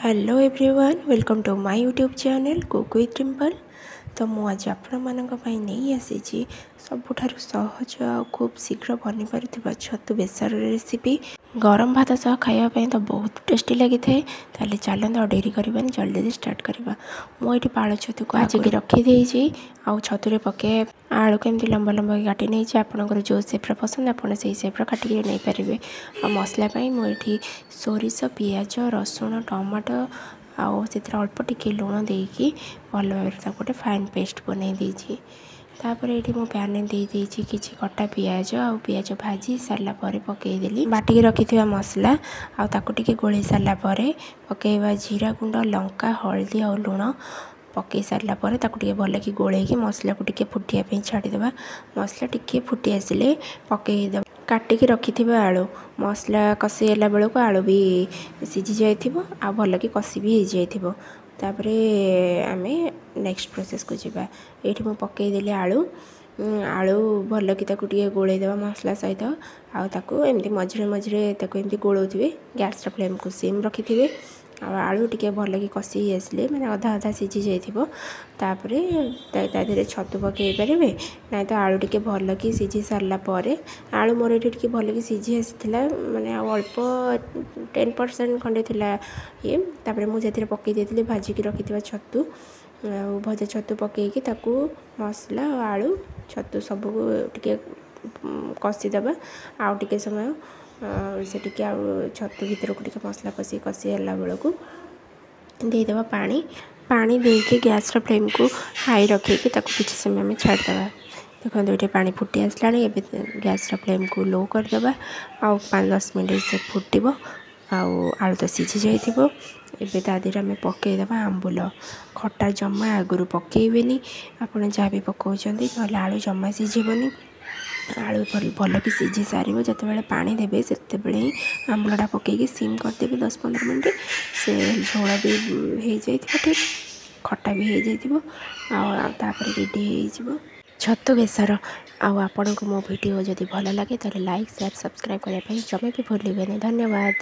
Hello everyone welcome to my YouTube channel cook with Dimple. तो मुझे आपई नहीं आसी सबुठारु सहज और खूब शीघ्र बनी पार छतु बेसर रेसिपी गरम भात सह खावाई तो बहुत टेस्टी लगी थाए। ताले चलते और डेरी करवानी जल्दी जल्दी स्टार्ट करवा। मुझे पाल छतु को भाजिकी रखी आउ छतुरे पके आलू को एमती लंबा लंबा काटी नहीं आपंकर जो सेप्रे पसंद आपड़ से सेप्रे काटिक नहीं पारे। आ मसला मुझे सोरिष पियाज रसुण टमाटो आउ से अल्प टिके लुण देकी भल भाव गोटे फाइन पेस्ट बनई देछि। तापर ये मो पैन में दे किसी कटा पियाज आ पियाज भाजी सारापर पकईदेली बाटिकी रखी मसला आके गोल सारापर पकईवा जीरा गुंड लंका हल्दी और लुण पकई सारापर भल कि गोल मसला को टिके फुटिया छाड़ीदे। मसला टिके फुटी आसिले पकईद काटिकी रखि आलू मसला कषिला बेलू आलू भी सीझी जाइथिबो आ भल कि कषि भी हो जाइथिबो। तापरे आमे नेक्स्ट प्रोसेस को जीवा। एठी मु पकईदेली आलू आलू भल कि गोलैदेवा मसला सहित एमती मझे मझे एमती गोलाउे गैस फ्लेम को सिम रखि आलू टिके भल कि कषि आसिले मैंने अधा अधा सीझी जाइथिबो। तादेह छतु पकई पारे ना तो आलू टिके भल कि सीझी सारापर आलू मोर ये भल कि सीझी आसाला मैंने अल्प 10% खंडे थिला ये। तापर मुझे पकई देती भाजिकी रखी छतु भजा छतु पकईकी ताकू मसला आलू छतु सबको टिके कषिदेवा आउ टिके समय से टिके छतु भीतर को टिके मसला कषि है बेलू देदेवा पानी पानी देके गैस फ्लेम को हाई रखिकी किसी समय में छाड़देवा। देखो ये पानी फुटी आसला गैस फ्लेम को लो करदेवा आउ 5-10 मिनट से फुटब आलू तो सीझी जाइथिबो। एबे तादेह आम पकईदेवा आंबुल खटा जमा आगुरी पकईबेनी आपड़ जहाँ भी पकाउछंती ना आलू जमा सीझिबनी। आलू भल कि सीझी सार जिते पानी देवे से आंबुलटा पकईकी सिम करदेवे 10-15 मिनट से झोल भी हो जाए ठीक खटा भी हो जाए रेडी हो छतु बेसर। आपण को मो वीडियो जदि भल लगे तो लाइक शेयर सब्सक्राइब करने जमे भी भूलें। धन्यवाद।